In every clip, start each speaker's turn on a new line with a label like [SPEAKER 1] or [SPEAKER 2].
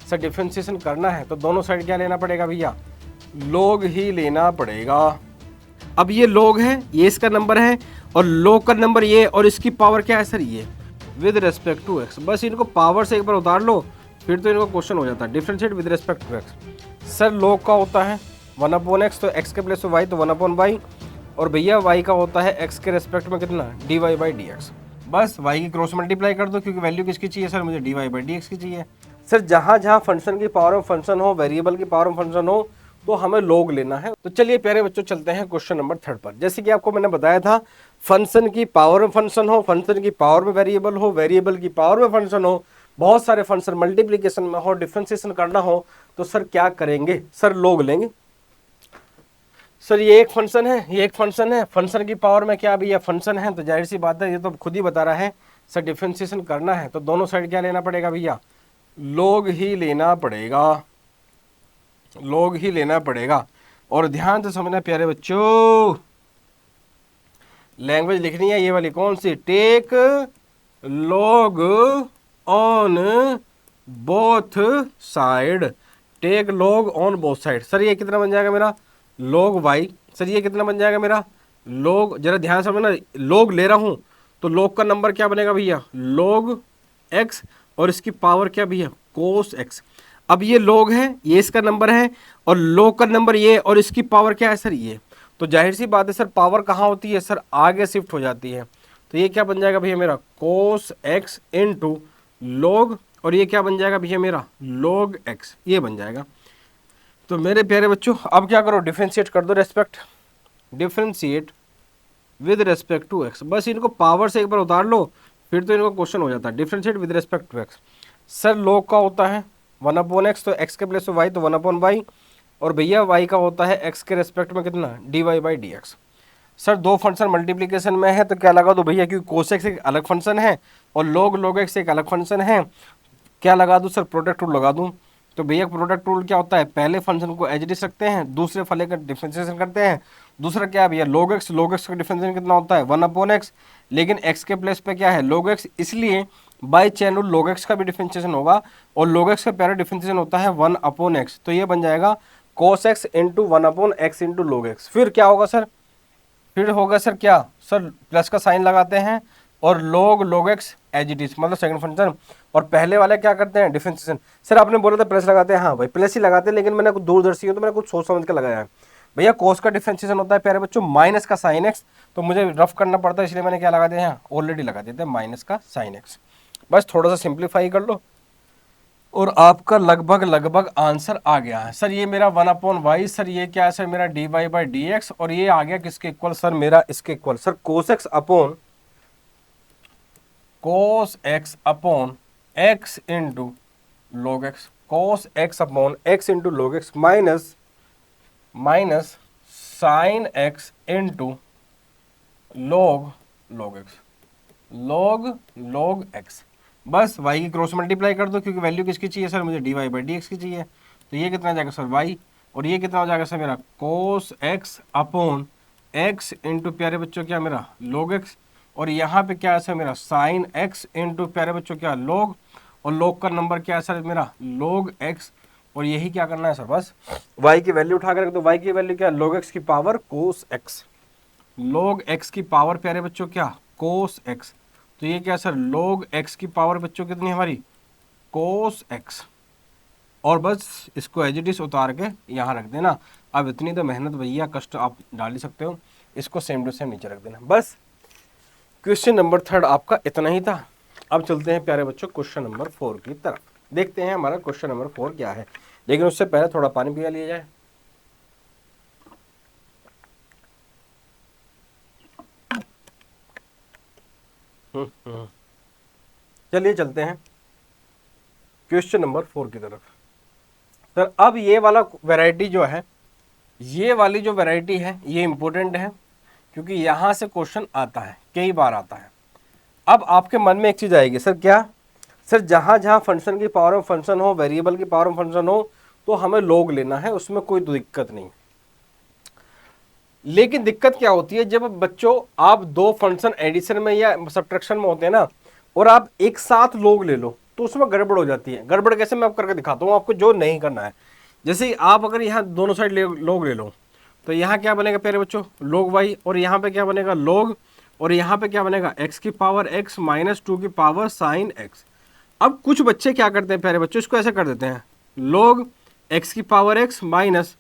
[SPEAKER 1] Sir differentiation करना है तो दोनों साइड क्या लेना पड़ेगा भैया, लोग ही लेना पड़ेगा। अब ये लोग है, ये इसका नंबर है और लोग का नंबर ये, और इसकी पावर क्या है सर ये, विद रेस्पेक्ट टू एक्स। बस इनको पावर से एक बार उतार लो, फिर तो इनको क्वेश्चन हो जाता है। Differentiate with respect to x. Sir लोग का होता है 1/x, तो x के प्लेस पे y तो 1/y, और भैया y का होता है x के रेस्पेक्ट में कितना, dy/dx। बस y की क्रॉस मल्टीप्लाई कर दो, क्योंकि वैल्यू किसकी चाहिए सर, मुझे dy/dx की चाहिए। सर जहाँ जहाँ फंक्शन की पावर में फंक्शन हो, वेरिएबल की पावर में फंक्शन हो, तो हमें लोग लेना है। तो चलिए प्यारे बच्चों चलते हैं क्वेश्चन नंबर 3 पर। जैसे कि आपको मैंने बताया था, फंक्शन की पावर में फंक्शन हो, फंक्शन की पावर में वेरिएबल हो, वेरिएबल की पावर में फंक्शन हो, बहुत सारे फंक्शन मल्टीप्लीकेशन में हो, डिफरेंशिएशन करना हो, तो सर क्या करेंगे, सर लोग लेंगे। सर ये एक फंक्शन है, ये एक फंक्शन है, फंक्शन की पावर में क्या भैया फंक्शन है, तो जाहिर सी बात है ये तो खुद ही बता रहा है। सर डिफरेंशिएशन करना है तो दोनों साइड क्या लेना पड़ेगा भैया, लोग ही लेना पड़ेगा, लोग ही लेना पड़ेगा। और ध्यान से समझना प्यारे बच्चों, लैंग्वेज लिखनी है ये वाली, कौन सी, take log on both side, take log on both side. Sir ये कितना बन जाएगा मेरा, log y। सर ये कितना बन जाएगा मेरा, log, जरा ध्यान से समझना, log ले रहा हूं तो log का नंबर क्या बनेगा भैया, log x, और इसकी पावर क्या भैया, cos x। अब ये log है, ये इसका नंबर है, और log का नंबर ये, और इसकी पावर क्या है सर ये, तो जाहिर सी बात है सर पावर कहाँ होती है सर, आगे शिफ्ट हो जाती है। तो ये क्या बन जाएगा भैया मेरा, cos x इंटू log, और ये क्या बन जाएगा भैया मेरा, log x, ये बन जाएगा। तो मेरे प्यारे बच्चों अब क्या करो, डिफरेंशिएट कर दो, differentiate with respect to x. बस इनको पावर से एक बार उतार लो, फिर तो इनको क्वेश्चन हो जाता है। Differentiate with respect to x. Sir लोग का होता है 1/x, तो x के प्लेस पे y तो 1/y, और भैया y का होता है x के रेस्पेक्ट में कितना, dy/dx। सर दो फंक्शन मल्टीप्लीकेशन में है तो क्या लगा दो भैया, क्योंकि cos x एक अलग फंक्शन है और log x एक अलग फंक्शन है, क्या लगा दूँ सर, प्रोडक्ट रूल लगा दूँ। तो भैया प्रोडक्ट रूल क्या होता है, पहले फंक्शन को एज इट इज रखते हैं, दूसरे फले का डिफरेंशिएशन करते हैं। दूसरा क्या है भैया, log x का डिफरेंशिएशन कितना होता है 1/x, लेकिन x के प्लेस पे क्या है log x, इसलिए by chain rule log x का भी डिफरेंशिएशन होगा, और log x का प्यारा डिफरेंशिएशन होता है 1/x, तो ये बन जाएगा cos x into 1/x into log x। फिर क्या होगा सर, फिर होगा सर क्या, सर प्लस का साइन लगाते हैं और log x as it is, मतलब सेकंड फंक्शन, और पहले वाले क्या करते हैं डिफरेंशिएशन। सर आपने बोला था प्लस लगाते हैं, हाँ भाई प्लस ही लगाते हैं, लेकिन मैंने कुछ दूरदर्शी हूँ तो मैंने कुछ सोच समझ के लगाया है। भैया कोस का डिफरेंशिएशन होता है प्यारे बच्चों माइनस का साइन एक्स, तो मुझे रफ करना पड़ता है, इसलिए मैंने क्या लगा दिया, ऑलरेडी लगा देते हैं माइनस का साइन एक्स। बस थोड़ा सा सिंप्लीफाई कर लो और आपका लगभग आंसर आ गया है। सर ये मेरा 1/y, सर ये क्या है सर मेरा dy/dx, और ये आ गया किसके इक्वल सर, मेरा इसके equal sir cos x upon x into log x, cos x upon x into log x minus sine x into log x। बस y की क्रॉस मल्टीप्लाई कर दो, क्योंकि वैल्यू किसकी चाहिए सर, मुझे dy/dx की चाहिए। तो ये कितना जाएगा सर y, और ये कितना हो जाएगा सर मेरा cos x upon x into प्यारे बच्चों क्या मेरा log x, और यहाँ पे क्या है सर मेरा साइन x इंटू प्यारे बच्चों क्या log, और log का नंबर क्या है सर मेरा log x, और यही क्या करना है सर, बस y की वैल्यू उठा कर रख दो। y की वैल्यू क्या, log x की power cos x, log x की पावर प्यारे बच्चों क्या cos x, तो ये क्या सर log x की पावर बच्चों कितनी हमारी cos x, और बस इसको एज इट इज उतार के यहाँ रख देना। अब इतनी तो मेहनत भैया कष्ट आप डाल ही सकते हो, इसको सेम टू सेम नीचे रख देना। बस क्वेश्चन नंबर 3 आपका इतना ही था। अब चलते हैं प्यारे बच्चों क्वेश्चन नंबर 4 की तरफ, देखते हैं हमारा क्वेश्चन नंबर 4 क्या है, लेकिन उससे पहले थोड़ा पानी पिया लिया जाए। चलिए चलते हैं क्वेश्चन नंबर 4 की तरफ। सर अब ये वाला वैरायटी जो है, ये वाली जो वैरायटी है ये इंपॉर्टेंट है, क्योंकि यहां से क्वेश्चन आता है, कई बार आता है। अब आपके मन में एक चीज आएगी, सर क्या, सर जहां जहां फंक्शन की पावर में फंक्शन हो, वेरिएबल की पावर में फंक्शन हो, तो हमें log लेना है, उसमें कोई दिक्कत नहीं। लेकिन दिक्कत क्या होती है, जब बच्चों आप दो फंक्शन एडिशन में या सब्ट्रैक्शन में होते हैं ना, और आप एक साथ log ले लो, तो उसमें गड़बड़ हो जाती है। गड़बड़ कैसे, मैं आपको करके दिखाता हूँ आपको जो नहीं करना है। जैसे आप अगर यहाँ दोनों साइड लोग ले लो, तो यहाँ क्या बनेगा प्यारे बच्चों, log y, और यहाँ पे क्या बनेगा log, और यहाँ पे क्या बनेगा x की पावर x माइनस 2 की पावर साइन x। अब कुछ बच्चे क्या करते हैं प्यारे बच्चों, इसको ऐसे कर देते हैं log x की पावर x माइनस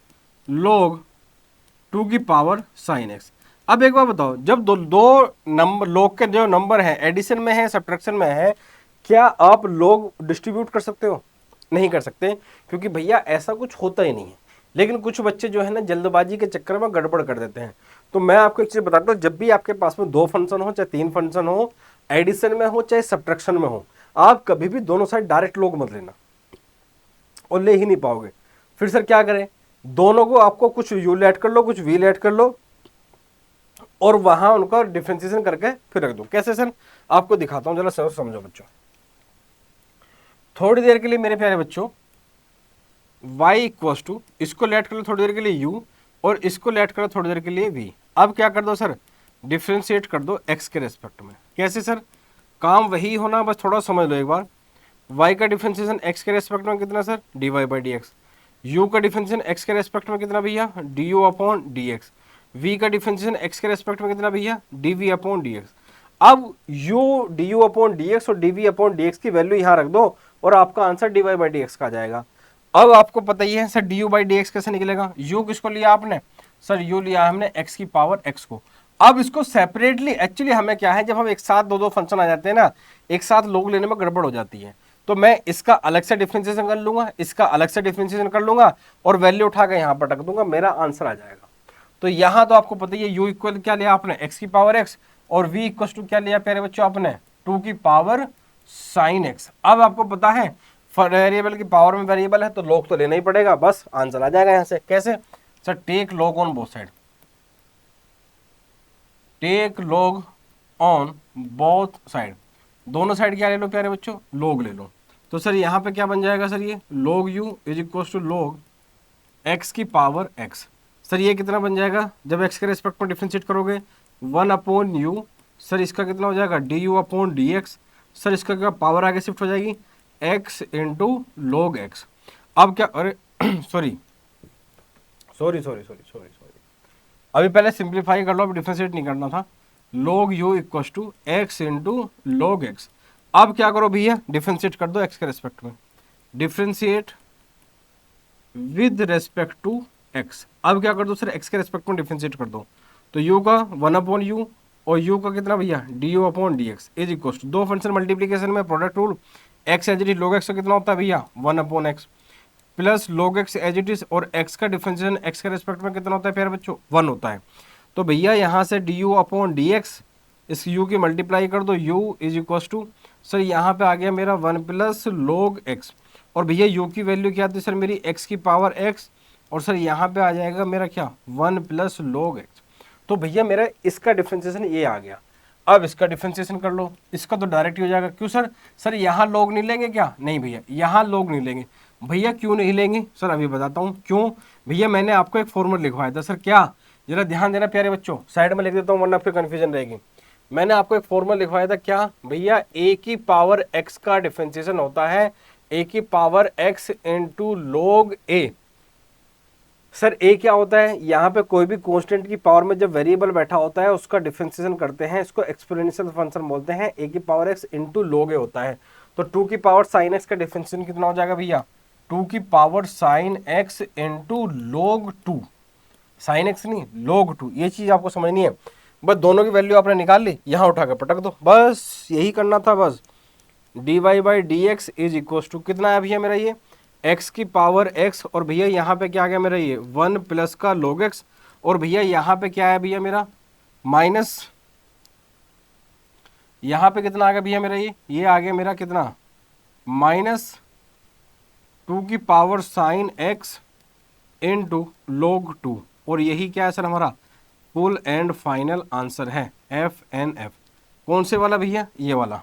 [SPEAKER 1] log 2 की पावर साइन x। अब एक बार बताओ, जब दो नंबर log के जो नंबर है एडिशन में है सब्ट्रैक्शन में है, क्या आप log डिस्ट्रीब्यूट कर सकते हो? नहीं कर सकते, क्योंकि भैया ऐसा कुछ होता ही नहीं है। लेकिन कुछ बच्चे जो है ना जल्दबाजी के चक्कर में गड़बड़ कर देते हैं। तो मैं आपको एक चीज बताता हूँ, जब भी आपके पास में 2 फंक्शन हो, चाहे 3 फंक्शन हो, एडिशन में हो चाहे सब्ट्रैक्शन में हो, आप कभी भी दोनों साइड डायरेक्ट log मत लेना, और ले ही नहीं पाओगे। फिर सर क्या करें, दोनों को आपको कुछ u ऐड कर लो, कुछ v ऐड कर लो, और वहां उनका डिफरेंशिएशन करके फिर रख दो। कैसे सर, आपको दिखाता हूं, जरा समझो बच्चों। थोड़ी देर के लिए मेरे प्यारे बच्चों y इक्वल्स टू, इसको लेट कर लो थोड़ी देर के लिए u, और इसको लेट करो थोड़ी देर के लिए v। अब क्या कर दो सर, डिफ्रेंशिएट कर दो x के रेस्पेक्ट में। कैसे सर, काम वही होना, बस थोड़ा समझ लो एक बार। y का डिफरेंशिएशन x के रेस्पेक्ट में कितना sir, dy by d x. u का डिफरेंशिएशन x के रेस्पेक्ट में कितना भैया, du upon d x. v का डिफरेंशिएशन x के रेस्पेक्ट में कितना भैया, dv अपॉन डी एक्स। अब u du upon d x और dv अपॉन डी एक्स की वैल्यू यहाँ रख दो, और आपका answer dy by d x का आ जाएगा। अब आपको पता ही है sir du by d x कैसे निकलेगा, u किसको लिया आपने, सर u लिया हमने x की पावर x को। अब इसको सेपरेटली, एक्चुअली हमें क्या है, जब हम एक साथ दो फंक्शन आ जाते हैं ना, एक साथ लोग लेने में गड़बड़ हो जाती है। तो मैं इसका अलग से डिफरेंशिएशन कर लूंगा, इसका अलग से डिफरेंशिएशन कर लूंगा, और वैल्यू उठा के यहाँ पर रख दूंगा, मेरा आंसर आ जाएगा। तो यहाँ तो आपको पता ही है, u इक्वल क्या लिया आपने, x की पावर x, और v इक्वल टू क्या लिया प्यारे बच्चों आपने, 2 की पावर साइन x। अब आपको पता है वेरिएबल की पावर में वेरिएबल है, तो log तो लेना ही पड़ेगा, बस आंसर आ जाएगा यहाँ से। कैसे sir, take log on both side, take log on both side, दोनों साइड क्या ले लो प्यारे बच्चों, log ले लो। तो सर यहाँ पे क्या बन जाएगा सर, ये log u is equal to log x की पावर x। सर ये कितना बन जाएगा, जब x के रेस्पेक्ट में डिफरेंशिएट करोगे, 1 अपॉन u। सर इसका कितना हो जाएगा, du upon d x. Sir इसका क्या पावर आगे शिफ्ट हो जाएगी, x इंटू log x। अब क्या, अरे सॉरी, अभी पहले सिंप्लीफाई कर लो, अभी डिफरेंशिएट नहीं करना था। log u equal to x into log x। अब क्या करो भैया, डिफरेंशिएट कर दो x के रेस्पेक्ट में, differentiate with respect to x। अब क्या कर दो सर, x के रेस्पेक्ट में डिफरेंशिएट कर दो, तो u का 1 अपॉन u, और u का कितना भैया, du upon d x is equal to, दो फंक्शन मल्टीप्लीकेशन में product rule, x as it is log x का कितना होता है भैया, 1 अपॉन x, plus log x as it is, और x का डिफरेंशिएशन x के रेस्पेक्ट में कितना होता है प्यारे बच्चों, 1 होता है। तो भैया यहाँ से du अपॉन डी एक्स, इस u की मल्टीप्लाई कर दो, u is equal to, sir यहाँ पे आ गया मेरा 1 प्लस log x, और भैया u की वैल्यू क्या आती है सर मेरी, x की पावर x, और सर यहाँ पे आ जाएगा मेरा क्या, 1 प्लस log x। तो भैया मेरा इसका डिफरेंशिएशन ये आ गया। अब इसका डिफरेंशिएशन कर लो, इसका तो डायरेक्ट ही हो जाएगा। क्यों सर, सर यहाँ log नहीं लेंगे क्या, नहीं भैया यहाँ log नहीं लेंगे। भैया क्यों नहीं लेंगे, सर अभी बताता हूँ क्यों। भैया मैंने आपको एक फॉर्मूला लिखवाया था, सर क्या, जरा ध्यान देना प्यारे बच्चों, साइड में लिख देता हूँ वरना फिर कन्फ्यूजन रहेगी। मैंने आपको एक फॉर्मूला लिखवाया था, क्या भैया, a की पावर x का डिफरेंशिएशन होता है a की power x into log a। Sir a क्या होता है, यहाँ पे कोई भी कांस्टेंट की पावर में जब वेरिएबल बैठा होता है उसका डिफरेंशिएशन करते हैं, इसको एक्सपोनेंशियल फंक्शन बोलते हैं, a की power x into log a होता है। तो 2 की पावर साइन x का डिफरेंशिएशन कितना हो जाएगा भैया, 2 की power sine x into log 2, sine x नहीं log 2, ये चीज आपको समझनी है। बस दोनों की वैल्यू आपने निकाल ली, यहाँ उठा कर पटक दो, बस यही करना था बस। dy by d x is equal to कितना है भैया मेरा, ये x की पावर x, और भैया यहाँ पे क्या आ गया मेरा, ये 1 प्लस का log x, और भैया यहाँ पे क्या है भैया मेरा माइनस, यहाँ पे कितना आ गया भैया मेरा, ये आ गया मेरा कितना, माइनस 2 की power sine x into log 2, और यही क्या है सर हमारा फुल एंड फाइनल आंसर है, FNF। कौन से वाला भैया, ये वाला,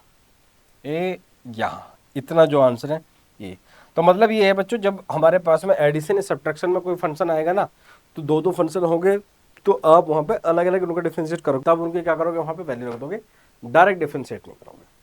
[SPEAKER 1] यहाँ इतना जो आंसर है ये। तो मतलब ये है बच्चों, जब हमारे पास में एडिशन या सब्ट्रैक्शन में कोई फंक्शन आएगा ना, तो दो फंक्शन होंगे, तो आप वहाँ पे अलग अलग उनका डिफरेंशिएट करोगे, तब उनके क्या करोगे, वहाँ पे वैल्यू रख दोगे, डायरेक्ट डिफरेंशिएट नहीं करोगे।